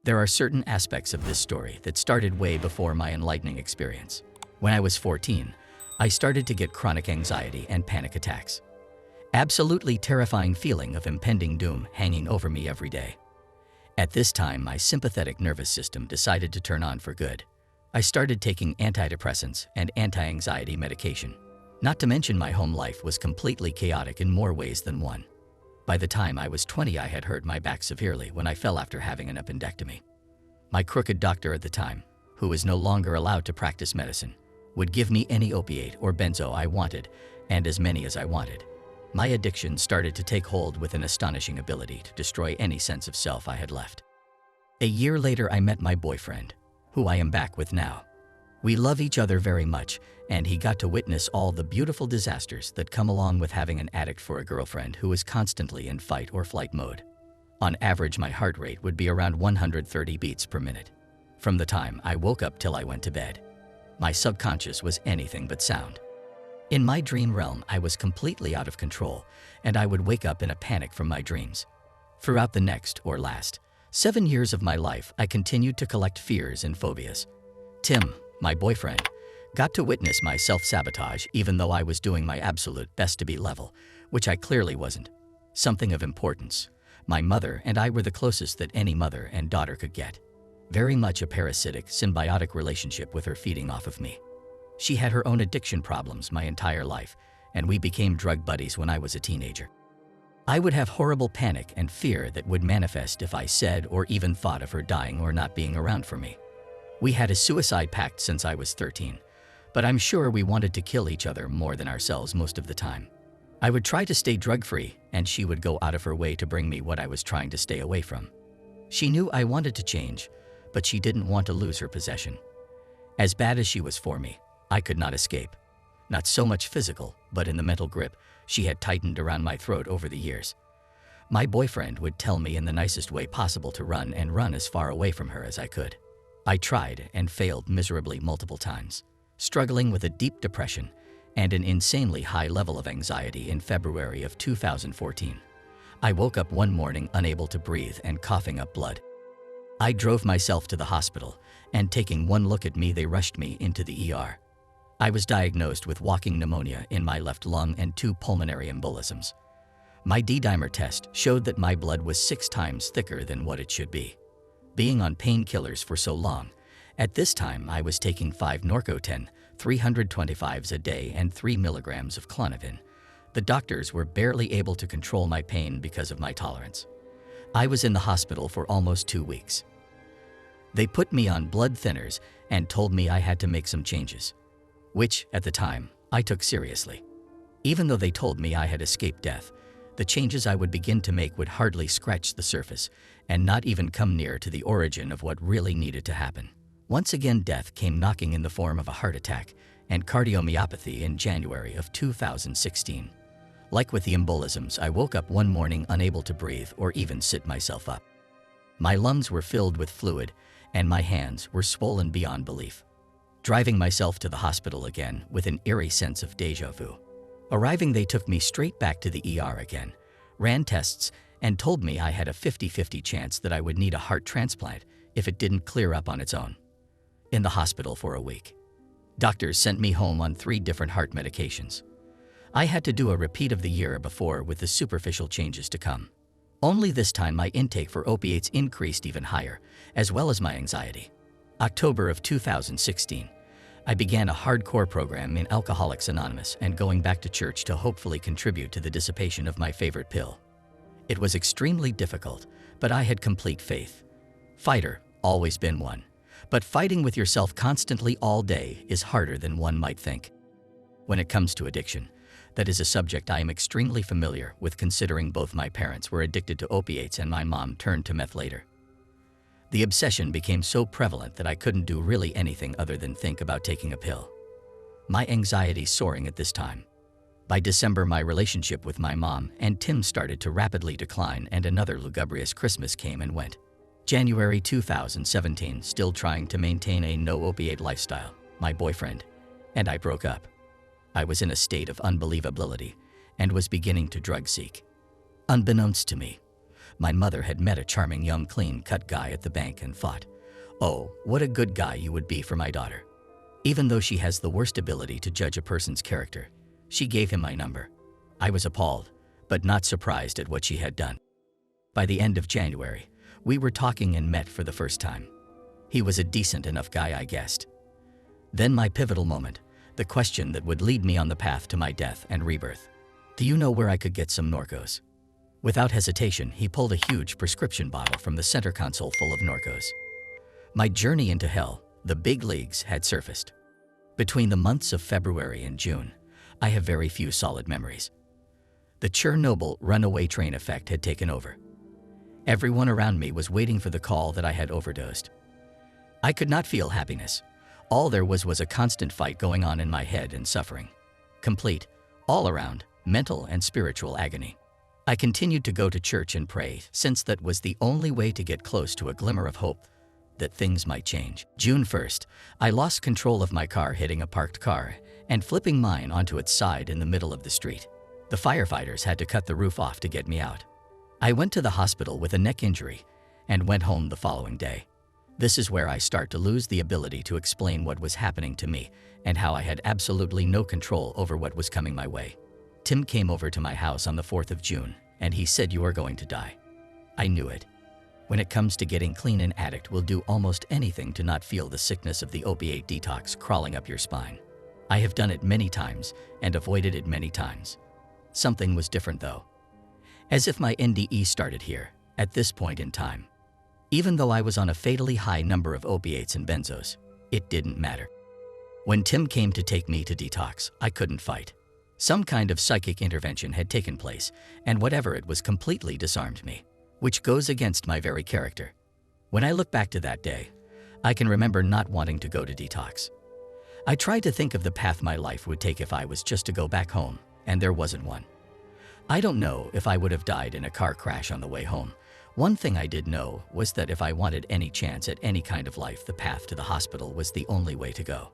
There are certain aspects of this story that started way before my enlightening experience. When I was 14, I started to get chronic anxiety and panic attacks. Absolutely terrifying feeling of impending doom hanging over me every day. At this time, my sympathetic nervous system decided to turn on for good. I started taking antidepressants and anti-anxiety medication. Not to mention my home life was completely chaotic in more ways than one. By the time I was 20, I had hurt my back severely when I fell after having an appendectomy. My crooked doctor at the time, who was no longer allowed to practice medicine, would give me any opiate or benzo I wanted, and as many as I wanted. My addiction started to take hold with an astonishing ability to destroy any sense of self I had left. A year later, I met my boyfriend, who I am back with now. We love each other very much, and he got to witness all the beautiful disasters that come along with having an addict for a girlfriend who is constantly in fight or flight mode. On average, my heart rate would be around 130 beats per minute. From the time I woke up till I went to bed, my subconscious was anything but sound. In my dream realm, I was completely out of control, and I would wake up in a panic from my dreams. Throughout the next, or last, 7 years of my life, I continued to collect fears and phobias. Tim, my boyfriend, got to witness my self-sabotage even though I was doing my absolute best to be level, which I clearly wasn't. Something of importance. My mother and I were the closest that any mother and daughter could get. Very much a parasitic, symbiotic relationship with her feeding off of me. She had her own addiction problems my entire life, and we became drug buddies when I was a teenager. I would have horrible panic and fear that would manifest if I said or even thought of her dying or not being around for me. We had a suicide pact since I was 13, but I'm sure we wanted to kill each other more than ourselves most of the time. I would try to stay drug-free, and she would go out of her way to bring me what I was trying to stay away from. She knew I wanted to change, but she didn't want to lose her possession. As bad as she was for me, I could not escape. Not so much physical, but in the mental grip she had tightened around my throat over the years. My boyfriend would tell me in the nicest way possible to run as far away from her as I could. I tried and failed miserably multiple times, struggling with a deep depression and an insanely high level of anxiety. In February of 2014, I woke up one morning unable to breathe and coughing up blood. I drove myself to the hospital, and taking one look at me, they rushed me into the ER. I was diagnosed with walking pneumonia in my left lung and 2 pulmonary embolisms. My D-dimer test showed that my blood was 6 times thicker than what it should be. Being on painkillers for so long, at this time I was taking 5 Norco-10, 325s a day and 3 milligrams of Clonopin. The doctors were barely able to control my pain because of my tolerance. I was in the hospital for almost 2 weeks. They put me on blood thinners and told me I had to make some changes, which, at the time, I took seriously. Even though they told me I had escaped death, the changes I would begin to make would hardly scratch the surface and not even come near to the origin of what really needed to happen. Once again, death came knocking in the form of a heart attack and cardiomyopathy in January of 2016. Like with the embolisms, I woke up one morning unable to breathe or even sit myself up. My lungs were filled with fluid, and my hands were swollen beyond belief. Driving myself to the hospital again with an eerie sense of déjà vu. Arriving, they took me straight back to the ER again, ran tests, and told me I had a 50-50 chance that I would need a heart transplant if it didn't clear up on its own. In the hospital for a week. Doctors sent me home on 3 different heart medications. I had to do a repeat of the year before with the superficial changes to come. Only this time my intake for opiates increased even higher, as well as my anxiety. October of 2016, I began a hardcore program in Alcoholics Anonymous and going back to church to hopefully contribute to the dissipation of my favorite pill. It was extremely difficult, but I had complete faith. Fighter, always been one. But fighting with yourself constantly all day is harder than one might think. When it comes to addiction, that is a subject I am extremely familiar with, considering both my parents were addicted to opiates and my mom turned to meth later. The obsession became so prevalent that I couldn't do really anything other than think about taking a pill. My anxiety soaring at this time. By December, my relationship with my mom and Tim started to rapidly decline, and another lugubrious Christmas came and went. January 2017, still trying to maintain a no-opiate lifestyle, my boyfriend and I broke up. I was in a state of unbelievability and was beginning to drug seek. Unbeknownst to me, My mother had met a charming young clean-cut guy at the bank and thought, "Oh, what a good guy you would be for my daughter." Even though she has the worst ability to judge a person's character, she gave him my number. I was appalled, but not surprised at what she had done. By the end of January, we were talking and met for the first time. He was a decent enough guy, I guessed. Then my pivotal moment, the question that would lead me on the path to my death and rebirth. "Do you know where I could get some Norcos?" Without hesitation, he pulled a huge prescription bottle from the center console full of Norcos. My journey into hell, the big leagues, had surfaced. Between the months of February and June, I have very few solid memories. The Chernobyl runaway train effect had taken over. Everyone around me was waiting for the call that I had overdosed. I could not feel happiness. All there was a constant fight going on in my head and suffering. Complete, all around, mental and spiritual agony. I continued to go to church and pray, since that was the only way to get close to a glimmer of hope that things might change. June 1st, I lost control of my car, hitting a parked car and flipping mine onto its side in the middle of the street. The firefighters had to cut the roof off to get me out. I went to the hospital with a neck injury and went home the following day. This is where I start to lose the ability to explain what was happening to me and how I had absolutely no control over what was coming my way. Tim came over to my house on the 4th of June, and he said, "You are going to die." I knew it. When it comes to getting clean, an addict will do almost anything to not feel the sickness of the opiate detox crawling up your spine. I have done it many times and avoided it many times. Something was different though. As if my NDE started here, at this point in time. Even though I was on a fatally high number of opiates and benzos, it didn't matter. When Tim came to take me to detox, I couldn't fight. Some kind of psychic intervention had taken place, and whatever it was completely disarmed me, which goes against my very character. When I look back to that day, I can remember not wanting to go to detox. I tried to think of the path my life would take if I was just to go back home, and there wasn't one. I don't know if I would have died in a car crash on the way home. One thing I did know was that if I wanted any chance at any kind of life, the path to the hospital was the only way to go.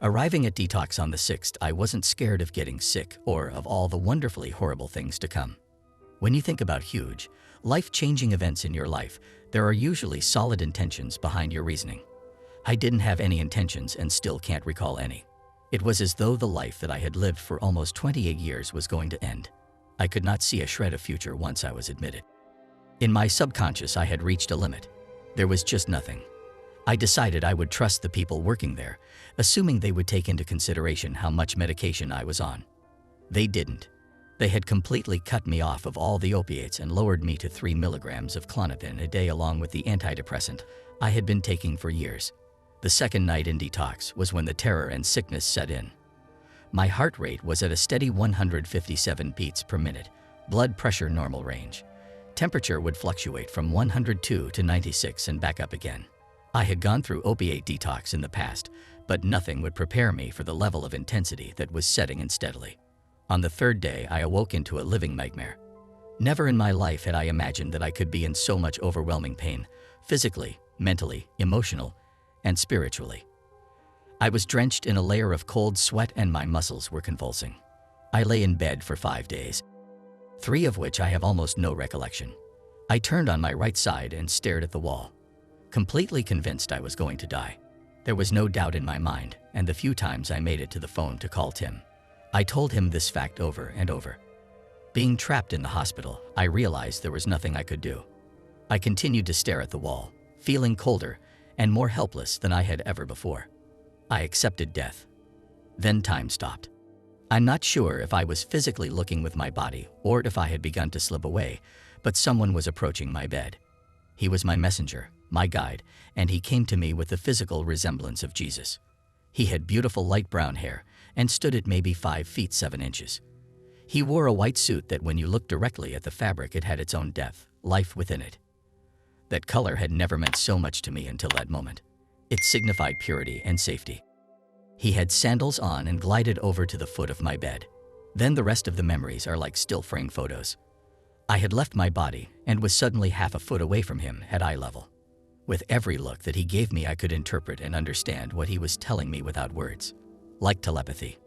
Arriving at detox on the 6th, I wasn't scared of getting sick or of all the wonderfully horrible things to come. When you think about huge, life-changing events in your life, there are usually solid intentions behind your reasoning. I didn't have any intentions and still can't recall any. It was as though the life that I had lived for almost 28 years was going to end. I could not see a shred of future once I was admitted. In my subconscious, I had reached a limit. There was just nothing. I decided I would trust the people working there, assuming they would take into consideration how much medication I was on. They didn't. They had completely cut me off of all the opiates and lowered me to 3 milligrams of Klonopin a day along with the antidepressant I had been taking for years. The second night in detox was when the terror and sickness set in. My heart rate was at a steady 157 beats per minute, blood pressure normal range. Temperature would fluctuate from 102 to 96 and back up again. I had gone through opiate detox in the past, but nothing would prepare me for the level of intensity that was setting in steadily. On the third day, I awoke into a living nightmare. Never in my life had I imagined that I could be in so much overwhelming pain, physically, mentally, emotional, and spiritually. I was drenched in a layer of cold sweat and my muscles were convulsing. I lay in bed for 5 days, 3 of which I have almost no recollection. I turned on my right side and stared at the wall, completely convinced I was going to die. There was no doubt in my mind, and the few times I made it to the phone to call Tim, I told him this fact over and over. Being trapped in the hospital, I realized there was nothing I could do. I continued to stare at the wall, feeling colder and more helpless than I had ever before. I accepted death. Then time stopped. I'm not sure if I was physically looking with my body or if I had begun to slip away, but someone was approaching my bed. He was my messenger, my guide, and he came to me with the physical resemblance of Jesus. He had beautiful light brown hair and stood at maybe 5 feet 7 inches. He wore a white suit that when you looked directly at the fabric, it had its own depth, life within it. That color had never meant so much to me until that moment. It signified purity and safety. He had sandals on and glided over to the foot of my bed. Then the rest of the memories are like still frame photos. I had left my body and was suddenly half a foot away from him at eye level. With every look that he gave me, I could interpret and understand what he was telling me without words, like telepathy.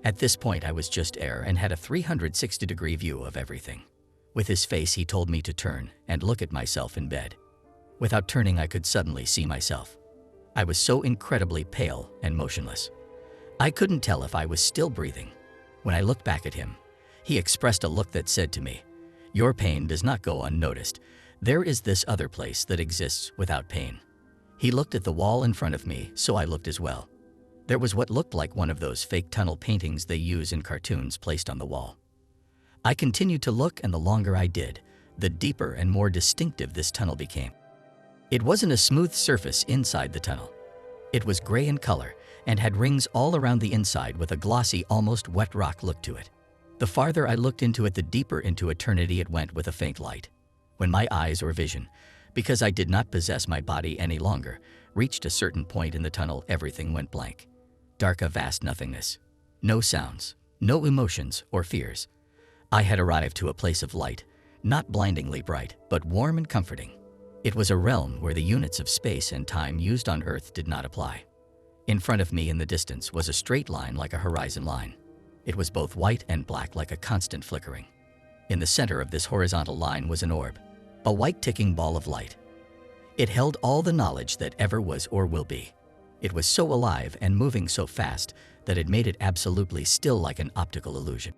At this point, I was just air and had a 360-degree view of everything. With his face, he told me to turn and look at myself in bed. Without turning, I could suddenly see myself. I was so incredibly pale and motionless. I couldn't tell if I was still breathing. When I looked back at him, he expressed a look that said to me, "Your pain does not go unnoticed. There is this other place that exists without pain." He looked at the wall in front of me, so I looked as well. There was what looked like one of those fake tunnel paintings they use in cartoons placed on the wall. I continued to look, and the longer I did, the deeper and more distinctive this tunnel became. It wasn't a smooth surface inside the tunnel. It was gray in color and had rings all around the inside with a glossy, almost wet rock look to it. The farther I looked into it, the deeper into eternity it went with a faint light. When my eyes or vision, because I did not possess my body any longer, reached a certain point in the tunnel, everything went blank. Dark, a vast nothingness. No sounds, no emotions or fears. I had arrived to a place of light, not blindingly bright, but warm and comforting. It was a realm where the units of space and time used on Earth did not apply. In front of me in the distance was a straight line like a horizon line. It was both white and black, like a constant flickering. In the center of this horizontal line was an orb, a white ticking ball of light. It held all the knowledge that ever was or will be. It was so alive and moving so fast that it made it absolutely still, like an optical illusion.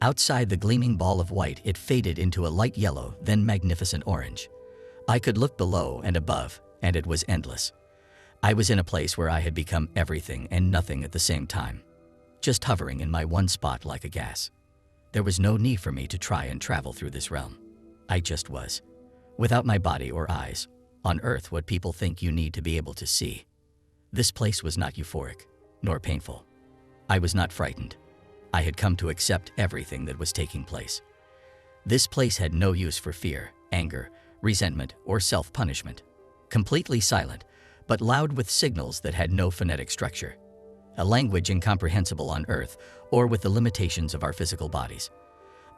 Outside the gleaming ball of white, it faded into a light yellow, then magnificent orange. I could look below and above, and it was endless. I was in a place where I had become everything and nothing at the same time, just hovering in my one spot like a gas. There was no need for me to try and travel through this realm. I just was, without my body or eyes, on Earth, what people think you need to be able to see. This place was not euphoric, nor painful. I was not frightened. I had come to accept everything that was taking place. This place had no use for fear, anger, resentment, or self-punishment. Completely silent, but loud with signals that had no phonetic structure. A language incomprehensible on Earth, or with the limitations of our physical bodies.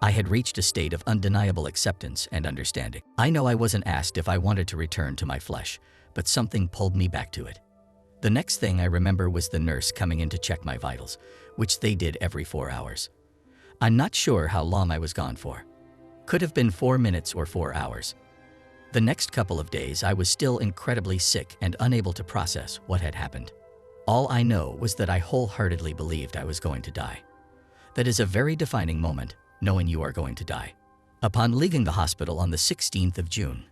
I had reached a state of undeniable acceptance and understanding. I know I wasn't asked if I wanted to return to my flesh, but something pulled me back to it. The next thing I remember was the nurse coming in to check my vitals, which they did every 4 hours. I'm not sure how long I was gone for. Could have been 4 minutes or 4 hours. The next couple of days I was still incredibly sick and unable to process what had happened. All I know was that I wholeheartedly believed I was going to die. That is a very defining moment, knowing you are going to die. Upon leaving the hospital on the 16th of June,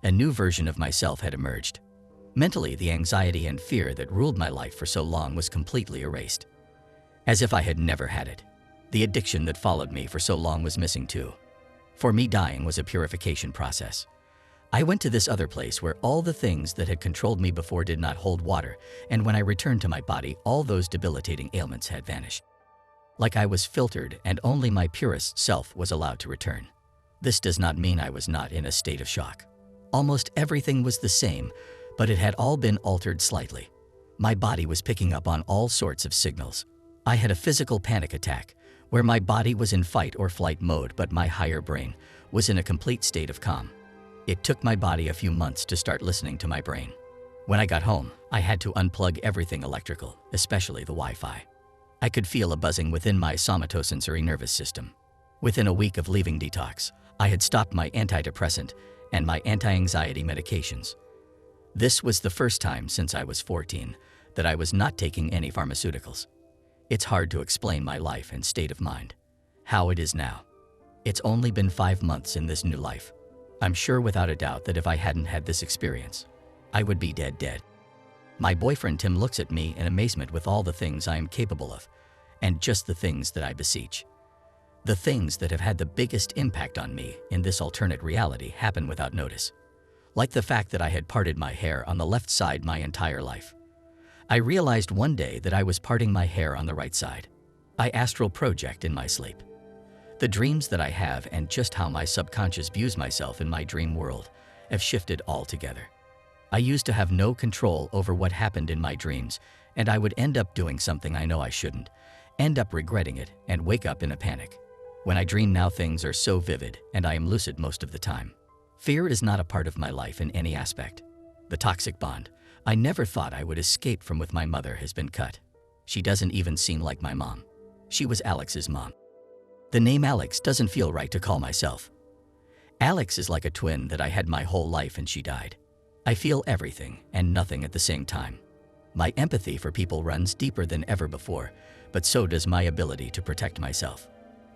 a new version of myself had emerged. Mentally, the anxiety and fear that ruled my life for so long was completely erased. As if I had never had it. The addiction that followed me for so long was missing too. For me, dying was a purification process. I went to this other place where all the things that had controlled me before did not hold water, and when I returned to my body, all those debilitating ailments had vanished. Like I was filtered and only my purest self was allowed to return. This does not mean I was not in a state of shock. Almost everything was the same, but it had all been altered slightly. My body was picking up on all sorts of signals. I had a physical panic attack, where my body was in fight or flight mode, but my higher brain was in a complete state of calm. It took my body a few months to start listening to my brain. When I got home, I had to unplug everything electrical, especially the Wi-Fi. I could feel a buzzing within my somatosensory nervous system. Within a week of leaving detox, I had stopped my antidepressant and my anti-anxiety medications. This was the first time since I was 14 that I was not taking any pharmaceuticals. It's hard to explain my life and state of mind, how it is now. It's only been 5 months in this new life. I'm sure without a doubt that if I hadn't had this experience, I would be dead. My boyfriend Tim looks at me in amazement with all the things I am capable of, and just the things that I beseech. The things that have had the biggest impact on me in this alternate reality happen without notice. Like the fact that I had parted my hair on the left side my entire life. I realized one day that I was parting my hair on the right side. I astral project in my sleep. The dreams that I have and just how my subconscious views myself in my dream world have shifted altogether. I used to have no control over what happened in my dreams, and I would end up doing something I know I shouldn't, end up regretting it, and wake up in a panic. When I dream now, things are so vivid, and I am lucid most of the time. Fear is not a part of my life in any aspect. The toxic bond I never thought I would escape from with my mother has been cut. She doesn't even seem like my mom. She was Alex's mom. The name Alex doesn't feel right to call myself. Alex is like a twin that I had my whole life and she died. I feel everything and nothing at the same time. My empathy for people runs deeper than ever before, but so does my ability to protect myself.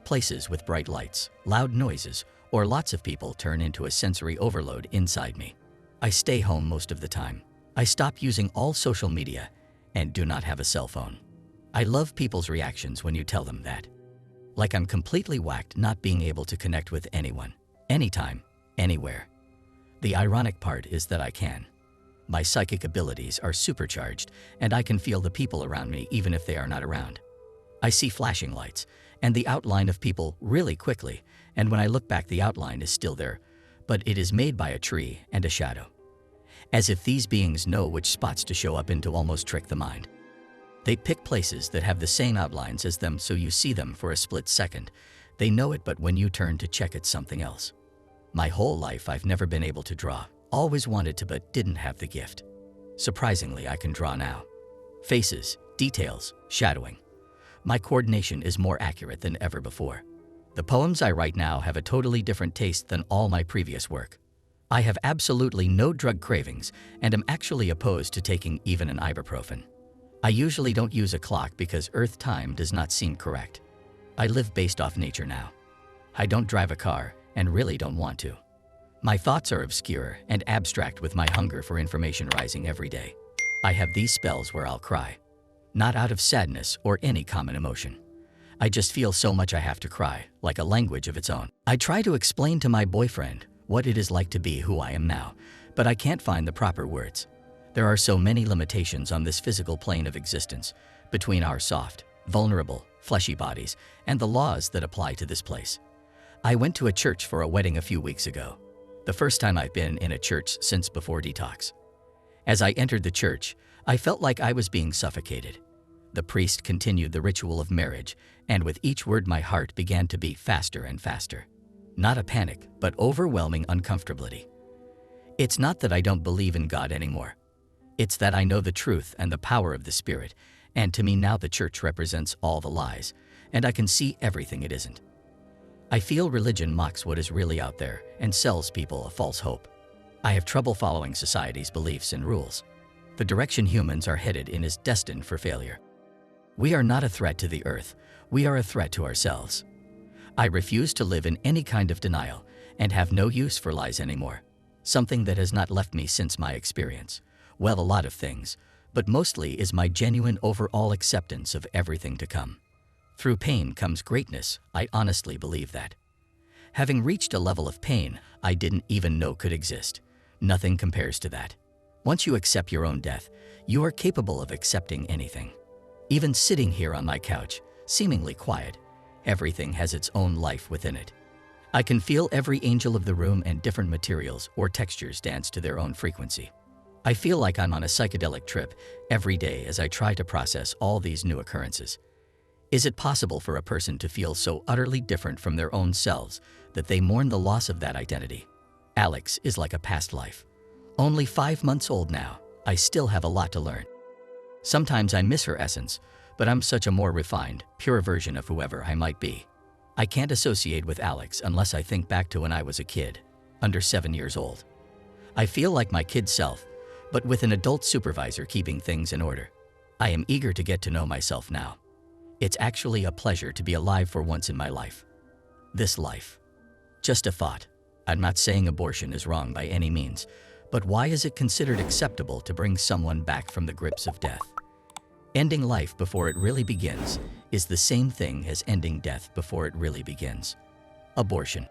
Places with bright lights, loud noises, or lots of people turn into a sensory overload inside me. I stay home most of the time. I stop using all social media and do not have a cell phone. I love people's reactions when you tell them that. Like I'm completely whacked not being able to connect with anyone, anytime, anywhere. The ironic part is that I can. My psychic abilities are supercharged and I can feel the people around me even if they are not around. I see flashing lights and the outline of people really quickly, and when I look back the outline is still there, but it is made by a tree and a shadow. As if these beings know which spots to show up in to almost trick the mind. They pick places that have the same outlines as them so you see them for a split second. They know it, but when you turn to check it's something else. My whole life I've never been able to draw. Always wanted to but didn't have the gift. Surprisingly, I can draw now. Faces, details, shadowing. My coordination is more accurate than ever before. The poems I write now have a totally different taste than all my previous work. I have absolutely no drug cravings and am actually opposed to taking even an ibuprofen. I usually don't use a clock because Earth time does not seem correct. I live based off nature now. I don't drive a car and really don't want to. My thoughts are obscure and abstract with my hunger for information rising every day. I have these spells where I'll cry. Not out of sadness or any common emotion. I just feel so much I have to cry, like a language of its own. I try to explain to my boyfriend what it is like to be who I am now, but I can't find the proper words. There are so many limitations on this physical plane of existence, between our soft, vulnerable, fleshy bodies and the laws that apply to this place. I went to a church for a wedding a few weeks ago. The first time I've been in a church since before detox. As I entered the church, I felt like I was being suffocated. The priest continued the ritual of marriage, and with each word my heart began to beat faster and faster. Not a panic, but overwhelming uncomfortability. It's not that I don't believe in God anymore. It's that I know the truth and the power of the Spirit, and to me now the church represents all the lies, and I can see everything it isn't. I feel religion mocks what is really out there and sells people a false hope. I have trouble following society's beliefs and rules. The direction humans are headed in is destined for failure. We are not a threat to the earth, we are a threat to ourselves. I refuse to live in any kind of denial and have no use for lies anymore. Something that has not left me since my experience. Well, a lot of things, but mostly is my genuine overall acceptance of everything to come. Through pain comes greatness, I honestly believe that. Having reached a level of pain I didn't even know could exist, nothing compares to that. Once you accept your own death, you are capable of accepting anything. Even sitting here on my couch, seemingly quiet, everything has its own life within it. I can feel every angel of the room and different materials or textures dance to their own frequency. I feel like I'm on a psychedelic trip every day as I try to process all these new occurrences. Is it possible for a person to feel so utterly different from their own selves that they mourn the loss of that identity? Alex is like a past life. Only 5 months old now, I still have a lot to learn. Sometimes I miss her essence, but I'm such a more refined, pure version of whoever I might be. I can't associate with Alex unless I think back to when I was a kid, under 7 years old. I feel like my kid self, but with an adult supervisor keeping things in order. I am eager to get to know myself now. It's actually a pleasure to be alive for once in my life. This life. Just a thought. I'm not saying abortion is wrong by any means, but why is it considered acceptable to bring someone back from the grips of death? Ending life before it really begins is the same thing as ending death before it really begins. Abortion.